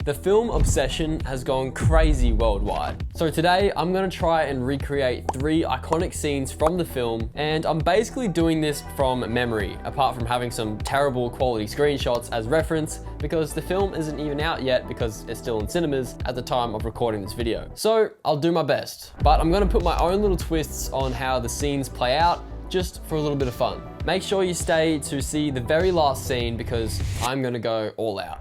The film obsession has gone crazy worldwide. So today I'm gonna try and recreate 3 iconic scenes from the film, and I'm basically doing this from memory, apart from having some terrible quality screenshots as reference, because the film isn't even out yet because it's still in cinemas at the time of recording this video. So I'll do my best, but I'm gonna put my own little twists on how the scenes play out, just for a little bit of fun. Make sure you stay to see the very last scene because I'm gonna go all out.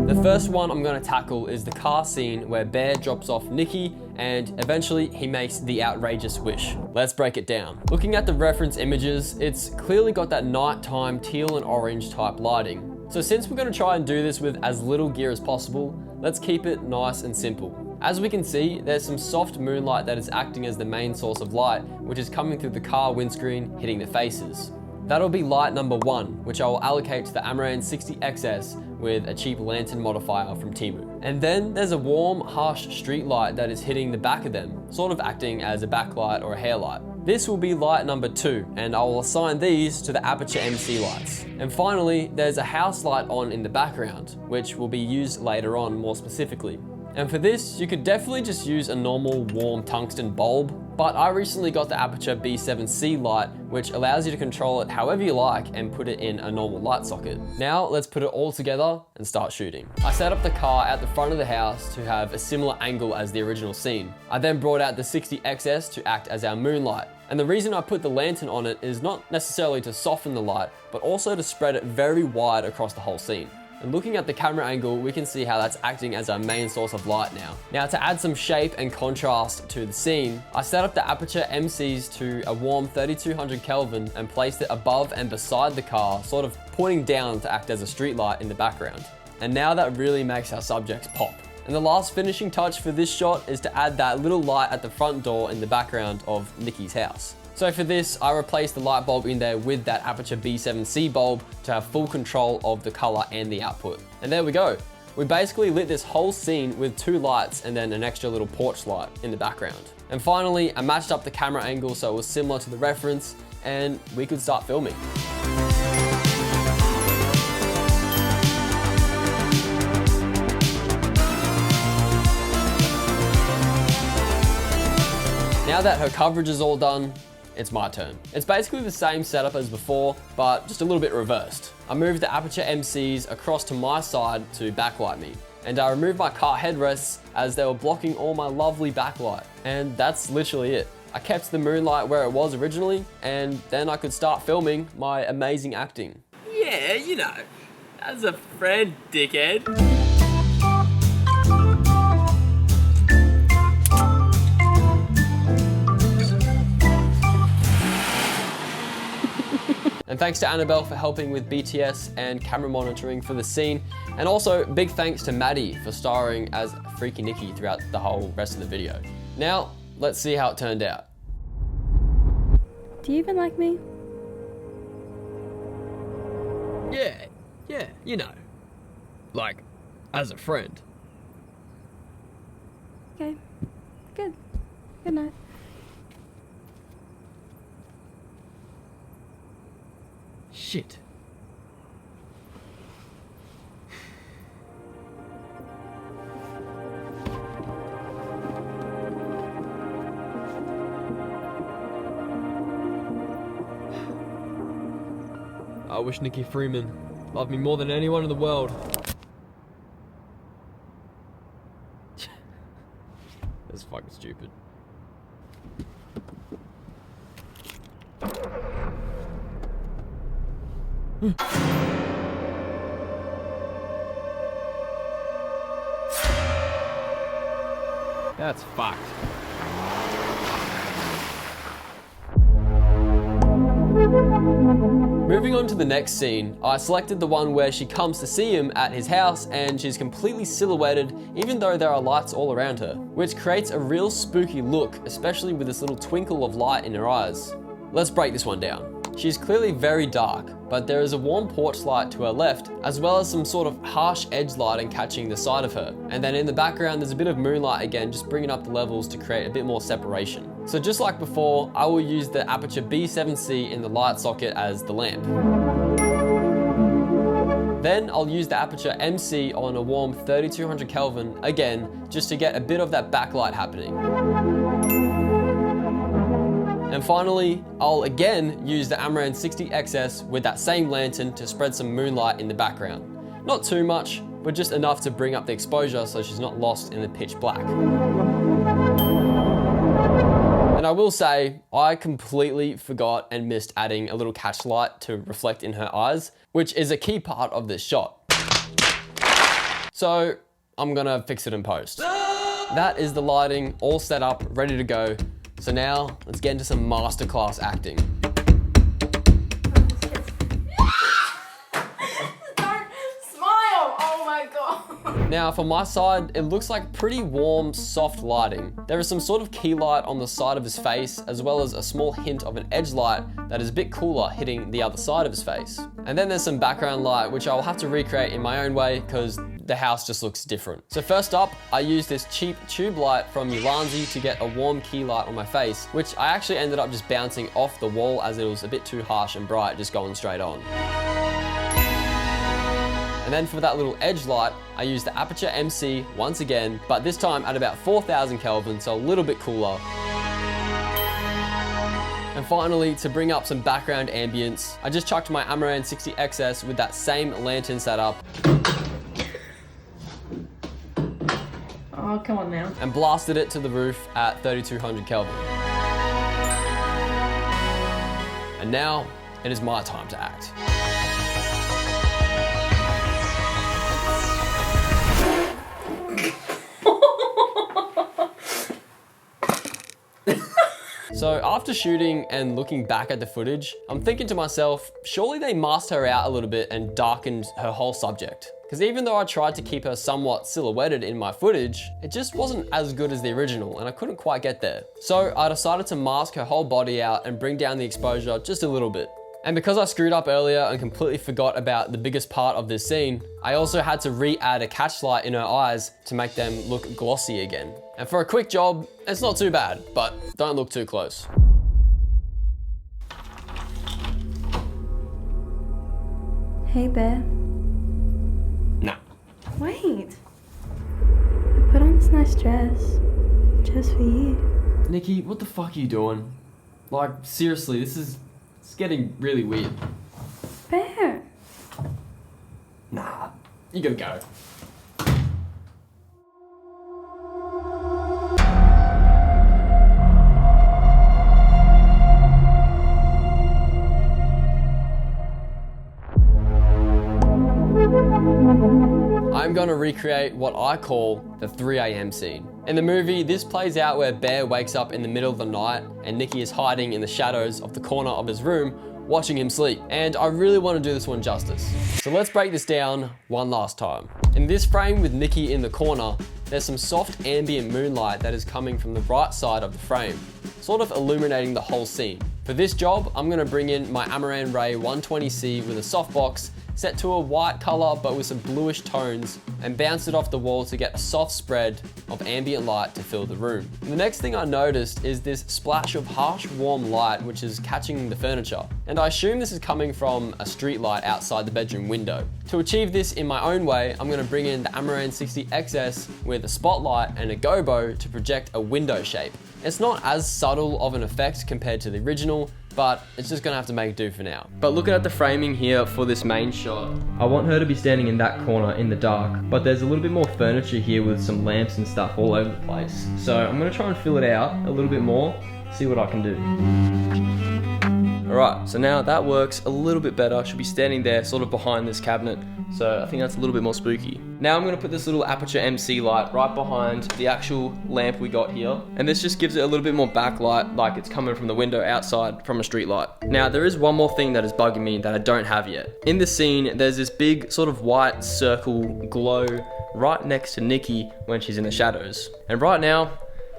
The first one I'm going to tackle is the car scene where Bear drops off Nikki and eventually he makes the outrageous wish. Let's break it down. Looking at the reference images, it's clearly got that nighttime teal and orange type lighting. So since we're going to try and do this with as little gear as possible, let's keep it nice and simple. As we can see, there's some soft moonlight that is acting as the main source of light, which is coming through the car windscreen, hitting the faces. That'll be light number 1, which I will allocate to the Amaran 60XS with a cheap lantern modifier from Temu. And then there's a warm, harsh street light that is hitting the back of them, sort of acting as a backlight or a hair light. This will be light number 2, and I will assign these to the Aperture MC lights. And finally, there's a house light on in the background, which will be used later on more specifically. And for this, you could definitely just use a normal warm tungsten bulb, but I recently got the Aperture B7C light, which allows you to control it however you like and put it in a normal light socket. Now let's put it all together and start shooting. I set up the car at the front of the house to have a similar angle as the original scene. I then brought out the 60XS to act as our moonlight. And the reason I put the lantern on it is not necessarily to soften the light, but also to spread it very wide across the whole scene. And looking at the camera angle, we can see how that's acting as our main source of light now. Now to add some shape and contrast to the scene, I set up the Aperture MCs to a warm 3200 Kelvin and placed it above and beside the car, sort of pointing down to act as a street light in the background. And now that really makes our subjects pop. And the last finishing touch for this shot is to add that little light at the front door in the background of Nikki's house. So for this, I replaced the light bulb in there with that Aperture B7C bulb to have full control of the color and the output. And there we go. We basically lit this whole scene with 2 lights and then an extra little porch light in the background. And finally, I matched up the camera angle so it was similar to the reference and we could start filming. Now that her coverage is all done, it's my turn. It's basically the same setup as before, but just a little bit reversed. I moved the Aperture MCs across to my side to backlight me, and I removed my car headrests as they were blocking all my lovely backlight. And that's literally it. I kept the moonlight where it was originally, and then I could start filming my amazing acting. Yeah, you know, as a friend, dickhead. And thanks to Annabelle for helping with BTS and camera monitoring for the scene. And also big thanks to Maddie for starring as Freaky Nikki throughout the whole rest of the video. Now, let's see how it turned out. Do you even like me? Yeah, you know. Like, as a friend. Okay, good. Good night. Shit. I wish Nikki Freeman loved me more than anyone in the world. That's fucking stupid. That's fucked. Moving on to the next scene, I selected the one where she comes to see him at his house and she's completely silhouetted even though there are lights all around her, which creates a real spooky look, especially with this little twinkle of light in her eyes. Let's break this one down. She's clearly very dark, but there is a warm porch light to her left, as well as some sort of harsh edge lighting catching the side of her. And then in the background, there's a bit of moonlight again, just bringing up the levels to create a bit more separation. So just like before, I will use the Aperture B7C in the light socket as the lamp. Then I'll use the aperture MC on a warm 3200 Kelvin again, just to get a bit of that backlight happening. And finally, I'll again use the Amaran 60XS with that same lantern to spread some moonlight in the background. Not too much, but just enough to bring up the exposure so she's not lost in the pitch black. And I will say, I completely forgot and missed adding a little catch light to reflect in her eyes, which is a key part of this shot. So I'm gonna fix it in post. That is the lighting all set up, ready to go. So now let's get into some masterclass acting. Now for my side, it looks like pretty warm, soft lighting. There is some sort of key light on the side of his face, as well as a small hint of an edge light that is a bit cooler hitting the other side of his face. And then there's some background light, which I'll have to recreate in my own way because the house just looks different. So first up, I used this cheap tube light from Ulanzi to get a warm key light on my face, which I actually ended up just bouncing off the wall as it was a bit too harsh and bright, just going straight on. And then for that little edge light, I used the aperture MC once again, but this time at about 4000 Kelvin, so a little bit cooler. And finally, to bring up some background ambience, I just chucked my Amaran 60XS with that same lantern setup. Oh, come on now. And blasted it to the roof at 3200 Kelvin. And now, it is my time to act. So after shooting and looking back at the footage, I'm thinking to myself, surely they masked her out a little bit and darkened her whole subject. Because even though I tried to keep her somewhat silhouetted in my footage, it just wasn't as good as the original and I couldn't quite get there. So I decided to mask her whole body out and bring down the exposure just a little bit. And because I screwed up earlier and completely forgot about the biggest part of this scene, I also had to re-add a catch light in her eyes to make them look glossy again. And for a quick job, it's not too bad, but don't look too close. Hey, Bear. Nah. Wait. I put on this nice dress. Just for you. Nikki, what the fuck are you doing? Like, seriously, it's getting really weird. Bear. Nah, you gotta go. I'm gonna recreate what I call the 3 a.m. scene. In the movie, this plays out where Bear wakes up in the middle of the night and Nikki is hiding in the shadows of the corner of his room, watching him sleep. And I really want to do this one justice. So let's break this down one last time. In this frame with Nikki in the corner, there's some soft ambient moonlight that is coming from the right side of the frame, sort of illuminating the whole scene. For this job, I'm gonna bring in my Amaran Ray 120C with a softbox set to a white color but with some bluish tones and bounce it off the wall to get a soft spread of ambient light to fill the room. And the next thing I noticed is this splash of harsh warm light which is catching the furniture. And I assume this is coming from a street light outside the bedroom window. To achieve this in my own way, I'm gonna bring in the Amaran 60XS with a spotlight and a gobo to project a window shape. It's not as subtle of an effect compared to the original, but it's just gonna have to make do for now. But looking at the framing here for this main shot, I want her to be standing in that corner in the dark, but there's a little bit more furniture here with some lamps and stuff all over the place. So I'm gonna try and fill it out a little bit more, see what I can do. Alright, so now that works a little bit better. She'll be standing there sort of behind this cabinet. So I think that's a little bit more spooky. Now I'm gonna put this little aperture MC light right behind the actual lamp we got here. And this just gives it a little bit more backlight, like it's coming from the window outside from a street light. Now there is one more thing that is bugging me that I don't have yet. In the scene, there's this big sort of white circle glow right next to Nikki when she's in the shadows. And right now,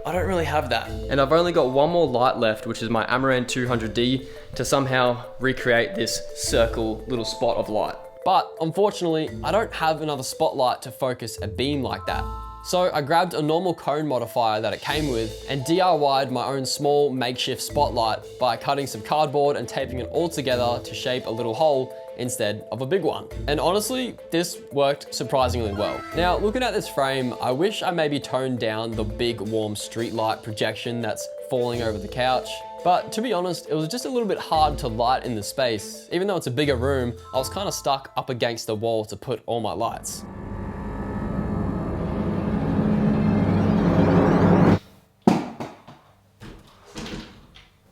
I don't really have that. And I've only got one more light left, which is my Amaran 200D, to somehow recreate this circle little spot of light. But unfortunately, I don't have another spotlight to focus a beam like that. So I grabbed a normal cone modifier that it came with and DIY'd my own small makeshift spotlight by cutting some cardboard and taping it all together to shape a little hole instead of a big one. And honestly, this worked surprisingly well. Now, looking at this frame, I wish I maybe toned down the big warm street light projection that's falling over the couch. But to be honest, it was just a little bit hard to light in the space. Even though it's a bigger room, I was kind of stuck up against the wall to put all my lights.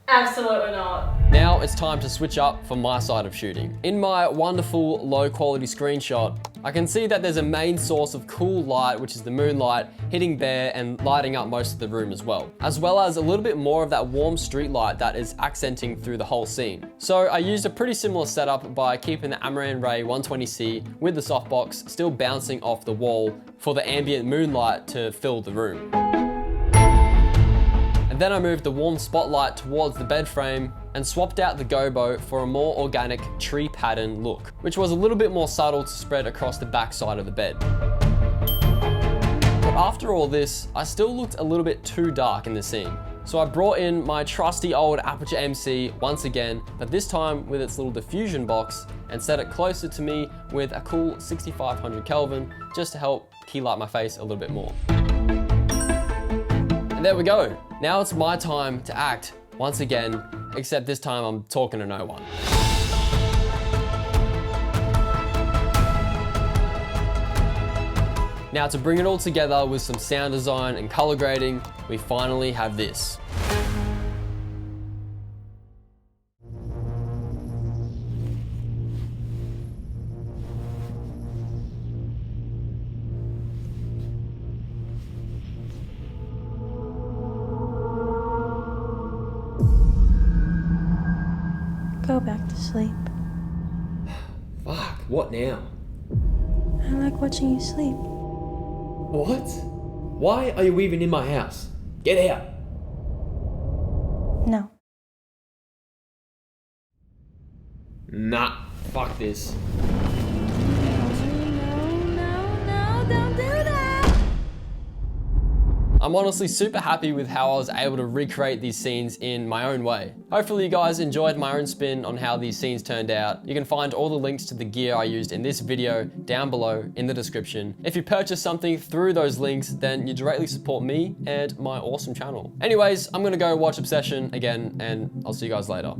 Absolutely not. Now it's time to switch up for my side of shooting. In my wonderful low quality screenshot, I can see that there's a main source of cool light, which is the moonlight, hitting Bear and lighting up most of the room as well as a little bit more of that warm street light that is accenting through the whole scene. So I used a pretty similar setup by keeping the Amaran Ray 120C with the softbox still bouncing off the wall for the ambient moonlight to fill the room. Then I moved the warm spotlight towards the bed frame and swapped out the gobo for a more organic tree pattern look, which was a little bit more subtle to spread across the back side of the bed. But after all this, I still looked a little bit too dark in the scene. So I brought in my trusty old Aperture MC once again, but this time with its little diffusion box, and set it closer to me with a cool 6500 Kelvin just to help key light my face a little bit more. And there we go. Now it's my time to act once again, except this time I'm talking to no one. Now to bring it all together with some sound design and color grading, we finally have this. Go back to sleep. Fuck, what now? I like watching you sleep. What? Why are you even in my house? Get out! No. Nah, fuck this. No, don't do that! I'm honestly super happy with how I was able to recreate these scenes in my own way. Hopefully you guys enjoyed my own spin on how these scenes turned out. You can find all the links to the gear I used in this video down below in the description. If you purchase something through those links, then you directly support me and my awesome channel. Anyways, I'm gonna go watch Obsession again, and I'll see you guys later.